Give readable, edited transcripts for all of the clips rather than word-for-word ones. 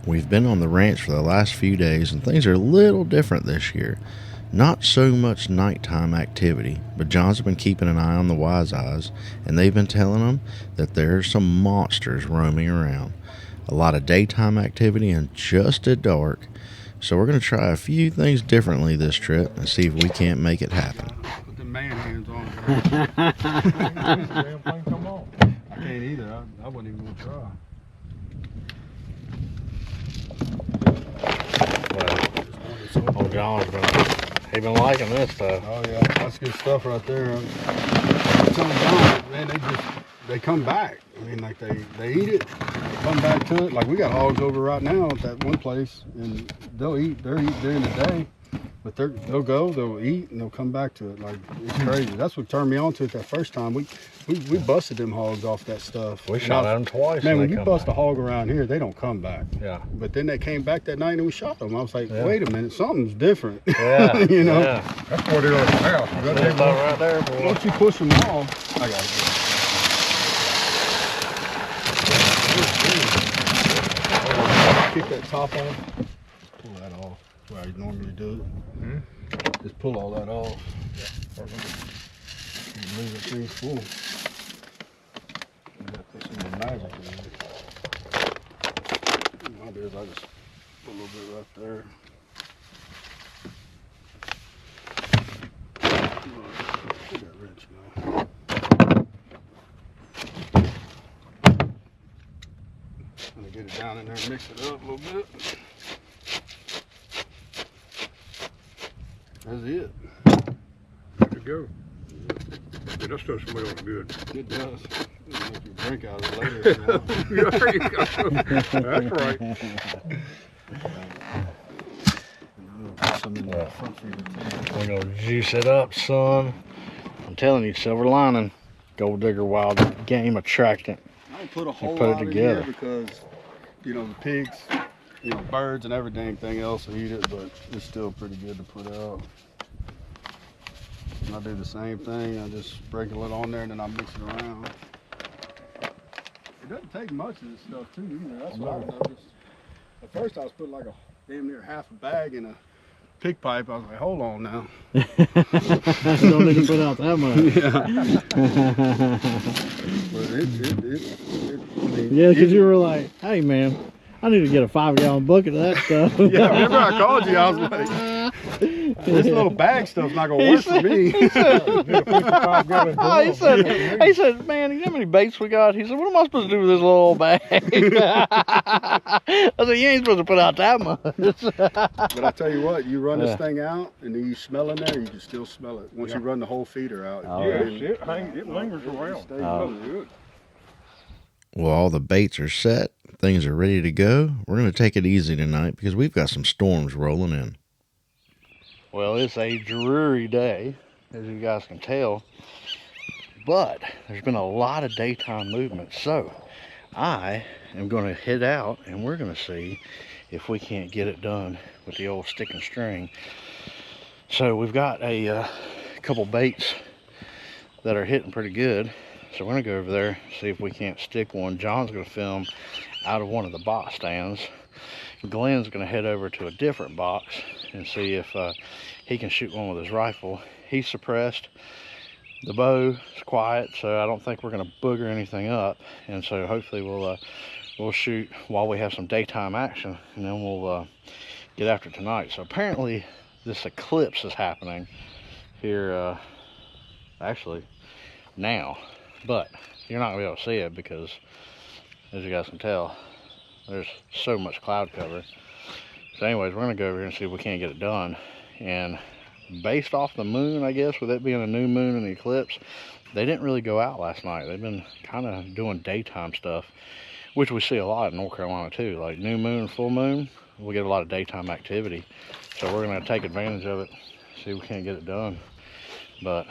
We've been on the ranch for the last few days and things are a little different this year. Not so much nighttime activity, but John's been keeping an eye on the wise eyes and they've been telling him that there's some monsters roaming around. A lot of daytime activity and just at dark. So we're going to try a few things differently this trip and see if we can't make it happen. Put the man hands on it. I can't either. I wouldn't even want to try. Oh, John's been liking this stuff. Oh yeah, that's good stuff right there. I'm telling John, man, they come back. I mean, like they eat it, they come back to it. Like we got hogs over right now at that one place, and they'll eat. They're eating during the day, but they'll eat, and they'll come back to it. Like it's crazy. That's what turned me on to it that first time. We busted them hogs off that stuff. We shot at them twice. Man, when you bust a hog around here, they don't come back. Yeah. But then they came back that night and we shot them. I was like, wait a minute, something's different. Yeah. You know? Yeah. That's where they're at now. That's right there, boy. Once you push them off, I got it. Kick that top off. Pull that off where I normally do it. Mm-hmm. Just pull all that off. Yeah. Leave that thing full. You got this in the magic in there. What I do is I just put a little bit right there. Put that wrench now. I'm gonna get it down in there and mix it up a little bit. That's it. Good to go. Yeah, that stuff smells good. It does. You make you drink out of it later. There you go. That's right. We're gonna juice it up, son. I'm telling you, silver lining, gold digger wild game attractant. I don't put a whole put it lot in together. here because, you know, the pigs, you know, birds and everything else will eat it, but it's still pretty good to put out. And I do the same thing. I just sprinkle it on there and then I mix it around. It doesn't take much of this stuff too either. That's what I noticed. At first I was putting like a damn near half a bag in a pig pipe. I was like, hold on now. Don't need to put out that much. But Yeah, because you were like, hey man, I need to get a 5-gallon bucket of that stuff. Yeah, remember I called you, I was like, this little bag stuff's not gonna work for me. He said, man, you know how many baits we got? He said, what am I supposed to do with this little old bag? I said, you ain't supposed to put out that much. But I tell you what, you run this thing out and then you smell in there, you can still smell it. Once you run the whole feeder out. It lingers around. Good. Well, all the baits are set, things are ready to go. We're going to take it easy tonight because we've got some storms rolling in. Well, it's a dreary day, as you guys can tell, but there's been a lot of daytime movement, so I am going to head out and we're going to see if we can't get it done with the old stick and string. So we've got a couple baits that are hitting pretty good, so we're going to go over there, see if we can't stick one. John's going to film out of one of the box stands. Glenn's going to head over to a different box and see if he can shoot one with his rifle. He's suppressed. The bow is quiet, so I don't think we're going to booger anything up. And so hopefully we'll shoot while we have some daytime action, and then we'll get after tonight. So apparently this eclipse is happening here actually now, but you're not going to be able to see it because, as you guys can tell, there's so much cloud cover. So anyways, we're going to go over here and see if we can't get it done. And based off the moon, I guess, with it being a new moon and the eclipse, they didn't really go out last night. They've been kind of doing daytime stuff, which we see a lot in North Carolina too. Like new moon, full moon, we get a lot of daytime activity. So we're going to take advantage of it, see if we can't get it done. But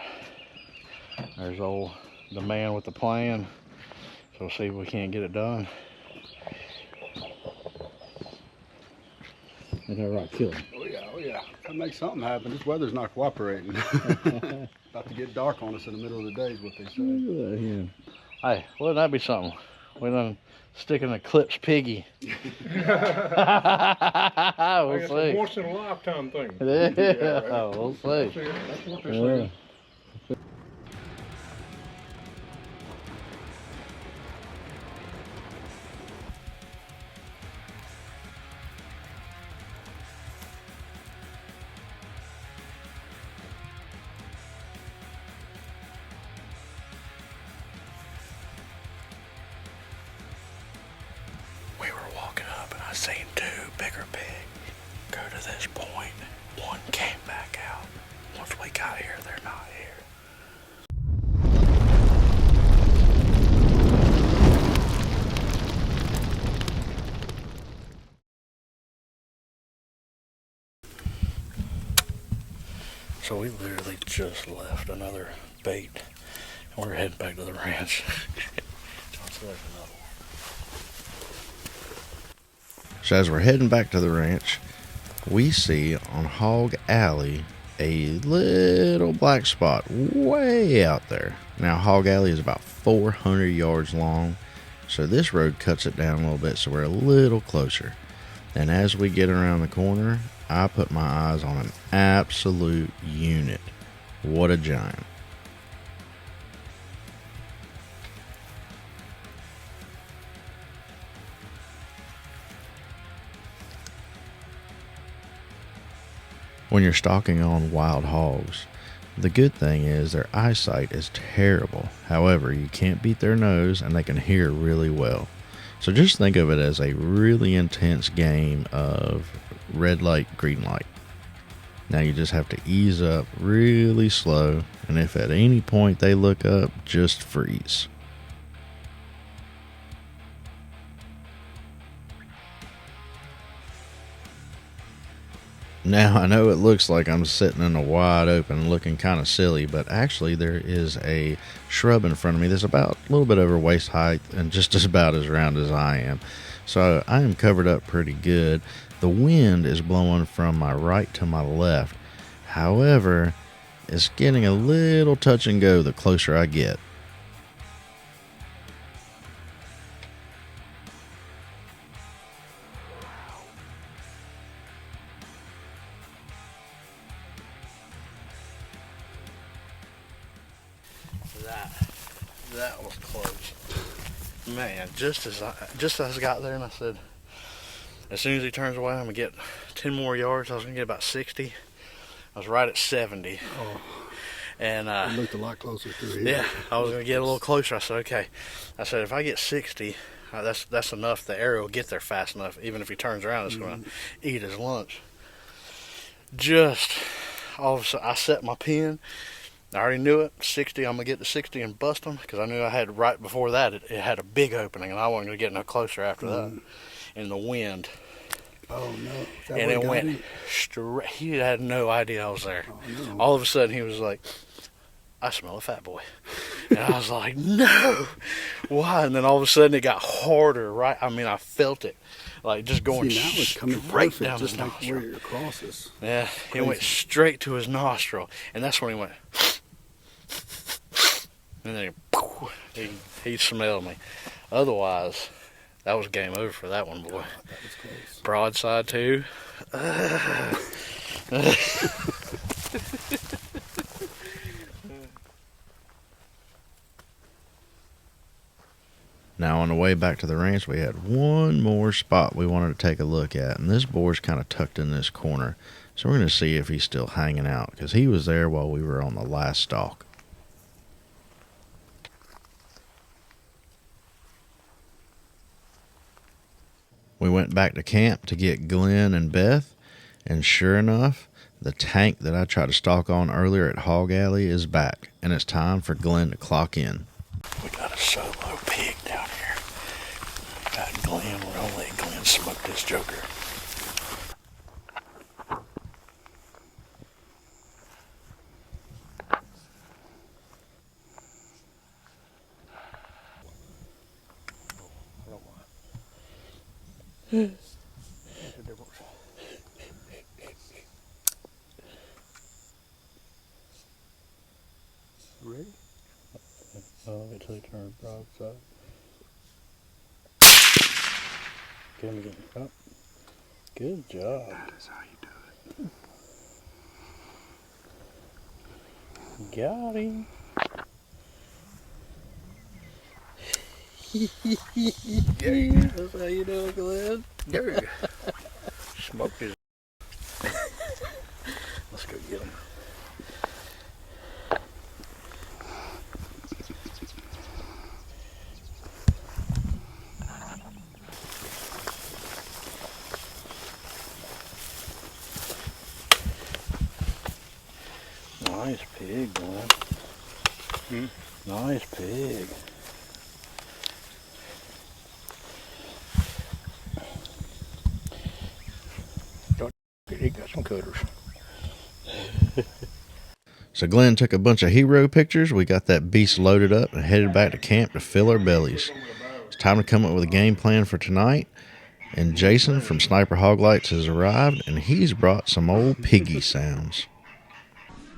there's the man with the plan. So we'll see if we can't get it done. Is that right, kill him? Oh yeah. Gotta make something happen. This weather's not cooperating. About to get dark on us in the middle of the day is what they say. Look at that hen. Hey, wouldn't that be something? We done sticking a Clips piggy. We'll It's a see. once in a lifetime thing. Yeah, we'll see. That's it. That's what they're Yeah. saying. We were walking up and I seen two bigger pigs go to this point. One came back out. Once we got here, they're not here. So we literally just left another bait and we're heading back to the ranch. So as we're heading back to the ranch, we see on Hog Alley a little black spot way out there. Now Hog Alley is about 400 yards long, so this road cuts it down a little bit, so we're a little closer. And as we get around the corner, I put my eyes on an absolute unit. What a giant. When you're stalking on wild hogs, the good thing is their eyesight is terrible. However, you can't beat their nose and they can hear really well. So just think of it as a really intense game of red light, green light. Now you just have to ease up really slow, and if at any point they look up, just freeze. Now I know it looks like I'm sitting in a wide open looking kind of silly, but actually there is a shrub in front of me that's about a little bit over waist height and just about as round as I am. So I am covered up pretty good. The wind is blowing from my right to my left. However, it's getting a little touch and go the closer I get. That was close. Man, just as I got there and I said, as soon as he turns away, I'm gonna get 10 more yards. I was gonna get about 60. I was right at 70. Oh, And it looked a lot closer through here. yeah, I was gonna get a little closer. I said, okay. I said, if I get 60, that's enough. The arrow will get there fast enough. Even if he turns around, it's gonna eat his lunch. Just all of a sudden, I set my pin. I already knew it. 60, I'm gonna get to 60 and bust them, because I knew I had right before that. It had a big opening, and I wasn't gonna get no closer after that. In the wind. Oh no! Is that And what it got went him? straight. He had no idea I was there. Oh, no. All of a sudden, he was like, "I smell a fat boy," and I was like, "No, why?" And then all of a sudden, it got harder. Right? I mean, I felt it, like just going See, now it's coming straight perfect, down his just like nostril. where your cross is. Yeah, it Crazy. went straight to his nostril, and that's when he went. And then he smelled me. Otherwise, that was game over for that one, boy. God, that was close. Broadside too. Now on the way back to the ranch, we had one more spot we wanted to take a look at, and this boar's kind of tucked in this corner. So we're going to see if he's still hanging out, because he was there while we were on the last stalk. We went back to camp to get Glenn and Beth, and sure enough, the tank that I tried to stalk on earlier at Hog Alley is back, and it's time for Glenn to clock in. We got a solo pig down here. Got Glenn. We're gonna let Glenn smoke this joker. Ready? Oh, wait till he turns broadside. Come again. Oh. Good job. That is how you do it. Got him. That's how you do it, Glenn. Dude. Smoked his. Let's go get him. Nice pig, Glenn. Nice pig. He got some cutters. So Glenn took a bunch of hero pictures. We got that beast loaded up and headed back to camp to fill our bellies. It's time to come up with a game plan for tonight. And Jason from Sniper Hoglights has arrived, and he's brought some old piggy sounds.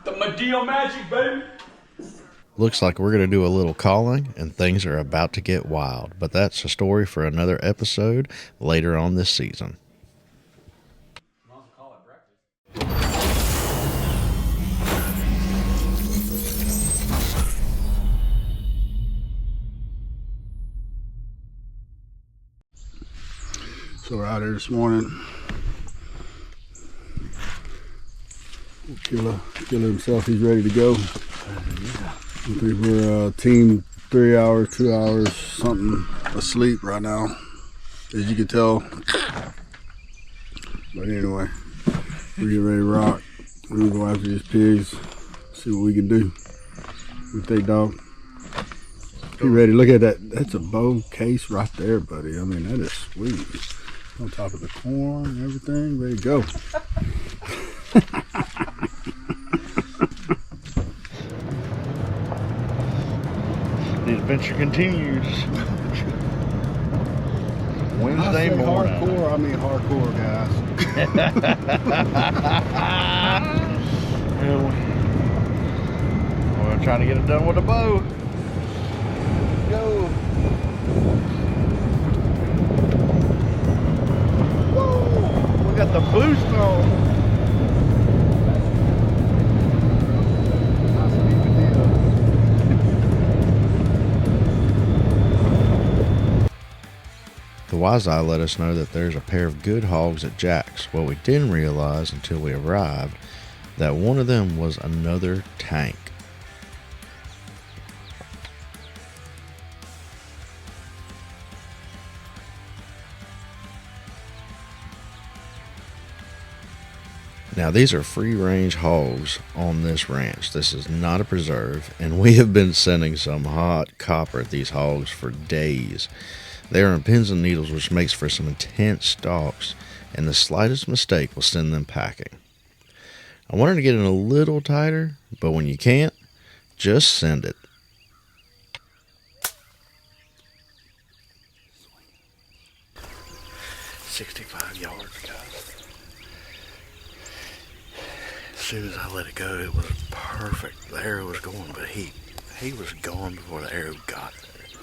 The Medio magic, baby. Looks like we're going to do a little calling, and things are about to get wild. But that's a story for another episode later on this season. So we're out here this morning. Killer himself, he's ready to go. I think we're team 3 hours, 2 hours, something asleep right now, as you can tell. But anyway, we're getting ready to rock. We're gonna go after these pigs, see what we can do. What they dog? You ready? Look at that. That's a bow case right there, buddy. I mean, that is sweet. On top of the corn and everything, ready to go. The adventure continues. Wednesday morning. Hardcore, I mean hardcore, guys. We're trying to get it done with a bow. Go. Woo! We got the boost on. The wise eye let us know that there's a pair of good hogs at Jack's. What we didn't realize until we arrived, that one of them was another tank. Now these are free range hogs on this ranch. This is not a preserve, and we have been sending some hot copper at these hogs for days. They are on pins and needles, which makes for some intense stalks, and the slightest mistake will send them packing. I wanted to get in a little tighter, but when you can't, just send it. "65 yards, guys." As soon as I let it go, it was perfect. The arrow was going, but he was gone before the arrow got there.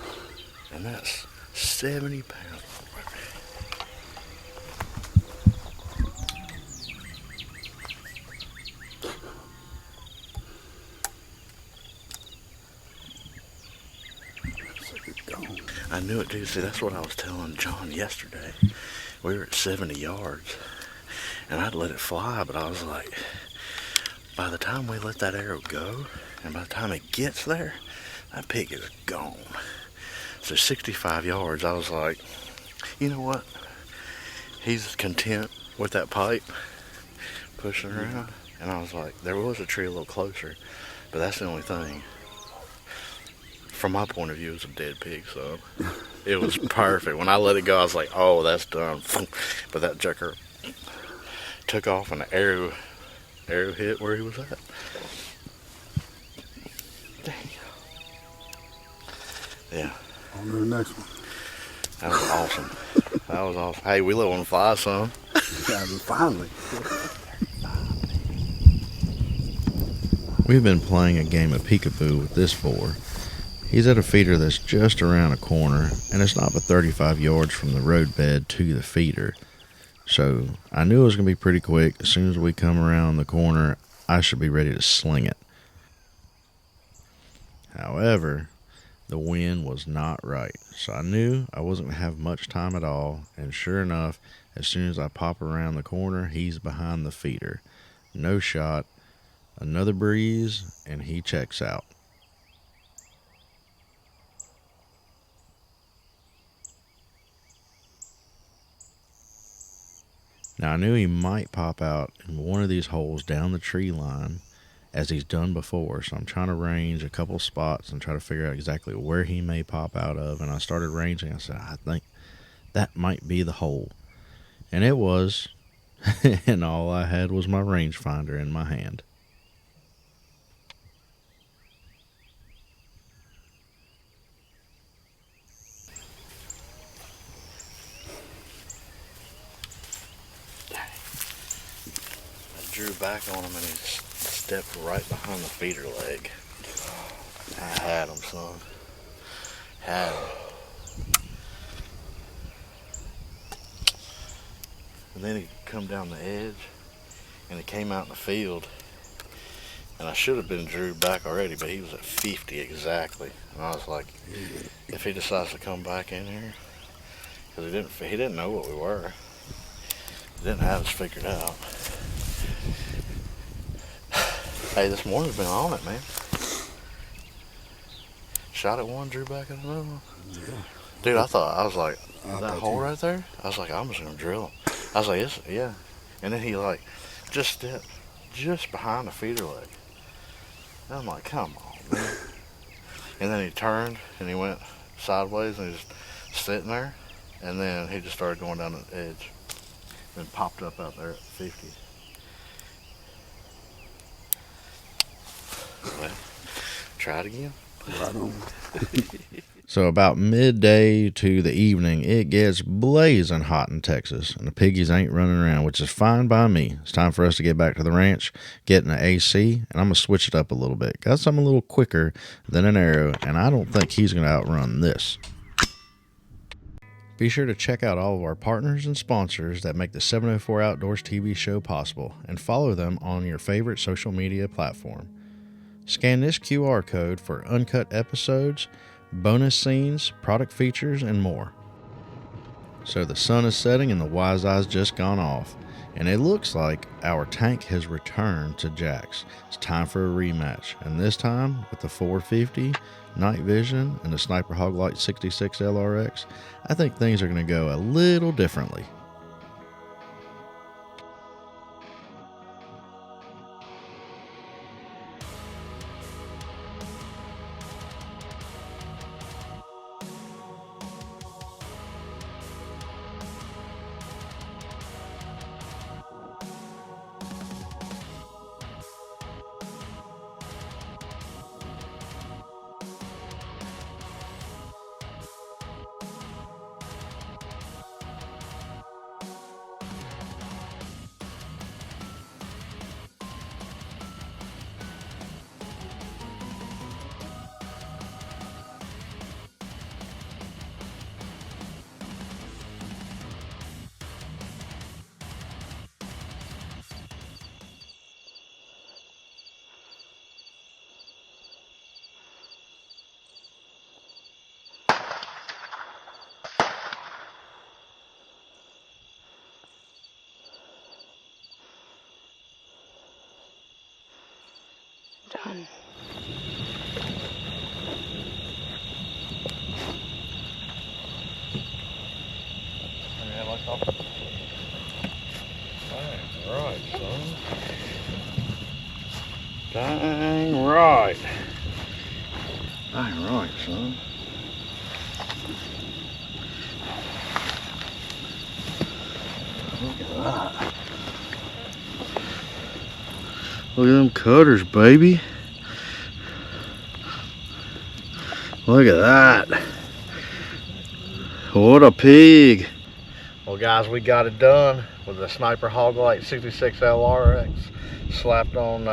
And that's 70 pounds. I knew it, dude. See, that's what I was telling John yesterday. We were at 70 yards, and I'd let it fly, but I was like, by the time we let that arrow go, and by the time it gets there, that pig is gone. So 65 yards, I was like, you know what? He's content with that pipe pushing around. And I was like, there was a tree a little closer, but that's the only thing. From my point of view, it was a dead pig, so it was perfect. When I let it go, I was like, oh, that's done. But that jacker took off, and the arrow hit where he was at. Dang. Yeah. On to the next one. That was awesome. That was awesome. Hey, we let one fly some. Yeah, finally. We've been playing a game of peekaboo with this boar. He's at a feeder that's just around a corner, and it's not but 35 yards from the roadbed to the feeder. So I knew it was going to be pretty quick. As soon as we come around the corner, I should be ready to sling it. However, the wind was not right, so I knew I wasn't going to have much time at all, and sure enough, as soon as I pop around the corner, he's behind the feeder. No shot, another breeze, and he checks out. Now I knew he might pop out in one of these holes down the tree line, as he's done before, so I'm trying to range a couple spots and try to figure out exactly where he may pop out of. And I started ranging. I said, I think that might be the hole. And it was. And all I had was my rangefinder in my hand. I drew back on him and he stepped right behind the feeder leg. I had him, son. Had him. And then he come down the edge and he came out in the field. And I should have been drew back already, but he was at 50 exactly. And I was like, if he decides to come back in here, because he didn't know what we were. He didn't have us figured out. Hey, this morning's been on it, man. Shot at one, drew back at another one. Yeah. Dude, I was like, that hole right there? I was like, I'm just gonna drill him. I was like, yeah. And then he like just stepped just behind the feeder leg. And I'm like, come on, man. And then he turned and he went sideways and he was sitting there. And then he just started going down the edge. And popped up out there at 50. Well, try it again. Right on. So about midday to the evening, it gets blazing hot in Texas, and the piggies ain't running around, which is fine by me. It's time for us to get back to the ranch, get in the AC, and I'm going to switch it up a little bit. Got something a little quicker than an arrow, and I don't think he's going to outrun this. Be sure to check out all of our partners and sponsors that make the 704 Outdoors TV show possible, and follow them on your favorite social media platform. Scan this QR code for uncut episodes, bonus scenes, product features, and more. So the sun is setting and the wise eye's just gone off, and it looks like our tank has returned to Jack's. It's time for a rematch, and this time with the 450, night vision, and the Sniper Hog Light 66 LRX, I think things are going to go a little differently. Done. Right, son. Dang right. Dang right, son. Look at that. Look at them cutters, baby. Look at that. What a pig. Well, guys, we got it done with the Sniper Hog Light 66 LRX slapped on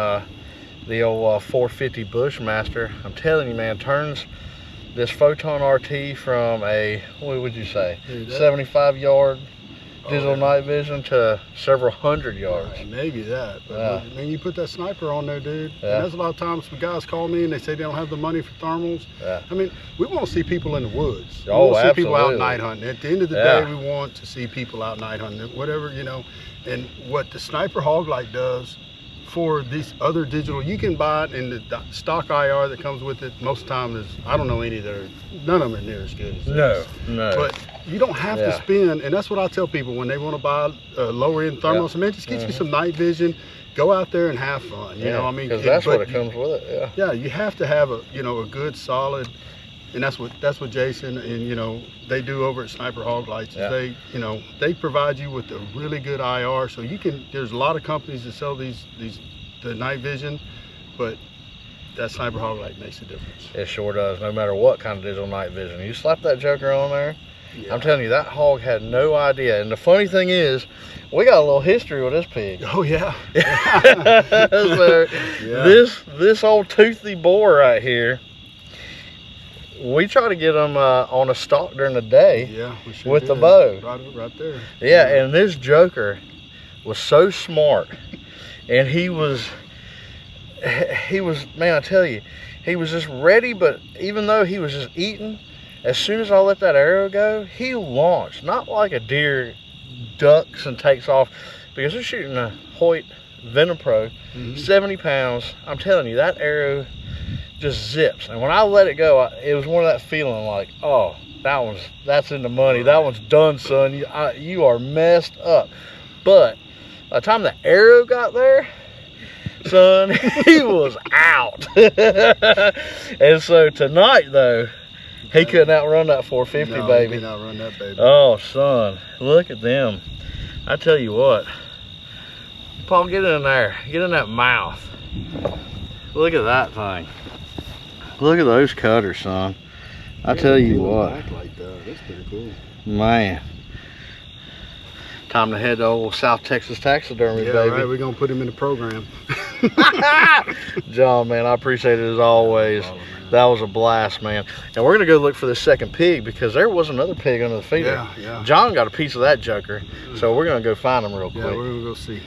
the old 450 Bushmaster. I'm telling you, man, turns this Photon RT from a, what would you say, Dude, 75 yard digital yeah. night vision to several hundred yards. Right, maybe that. But Yeah. I mean, you put that sniper on there, dude. Yeah. And that's a lot of times when guys call me and they say they don't have the money for thermals. Yeah. I mean, we want to see people in the woods. We Oh, want to see people out absolutely. night hunting. At the end of the Yeah. day, we want to see people out night hunting, whatever, you know. And what the sniper hog light does for these other digital, you can buy it in the stock IR that comes with it. Most of the time, I don't know any that are, none of them are near as good as this. No. But you don't have to spend, and that's what I tell people when they want to buy lower end thermals. I mean, just get you some night vision, go out there and have fun. You know, I mean, because that's what it comes with it. Yeah, you have to have a good solid, and that's what Jason and they do over at Sniper Hog Lights. Is they provide you with a really good IR, so you can. There's a lot of companies that sell the night vision, but that Sniper Hog Light makes a difference. It sure does. No matter what kind of digital night vision, you slap that joker on there. Yeah. I'm telling you, that hog had no idea. And the funny thing is, we got a little history with this pig. Oh yeah. So, this old toothy boar right here, we try to get him on a stalk during the day. Yeah, we sure with did. the bow. Right there. Yeah, and this joker was so smart, and he was, man, I tell you, he was just ready. But even though he was just eating, as soon as I let that arrow go, he launched, not like a deer ducks and takes off, because they're shooting a Hoyt Venom Pro, 70 pounds. I'm telling you, that arrow just zips. And when I let it go, it was one of that feeling like, oh, that's in the money. That one's done, son. You are messed up. But by the time the arrow got there, son, he was out. And so tonight, though, he couldn't outrun that 450, no, baby. He couldn't outrun that baby. Oh, son, look at them. I tell you what, Paul, get in there. Get in that mouth. Look at that thing. Look at those cutters, son. I tell you what. Back like that. That's pretty cool. Man. Time to head to old South Texas taxidermy, Yeah, baby. right. We're going to put him in the program. John, man, I appreciate it as always. That was a blast, man. And we're going to go look for the second pig, because there was another pig under the feeder. Yeah. John got a piece of that joker, so we're going to go find him real quick. Yeah, we're going to go see.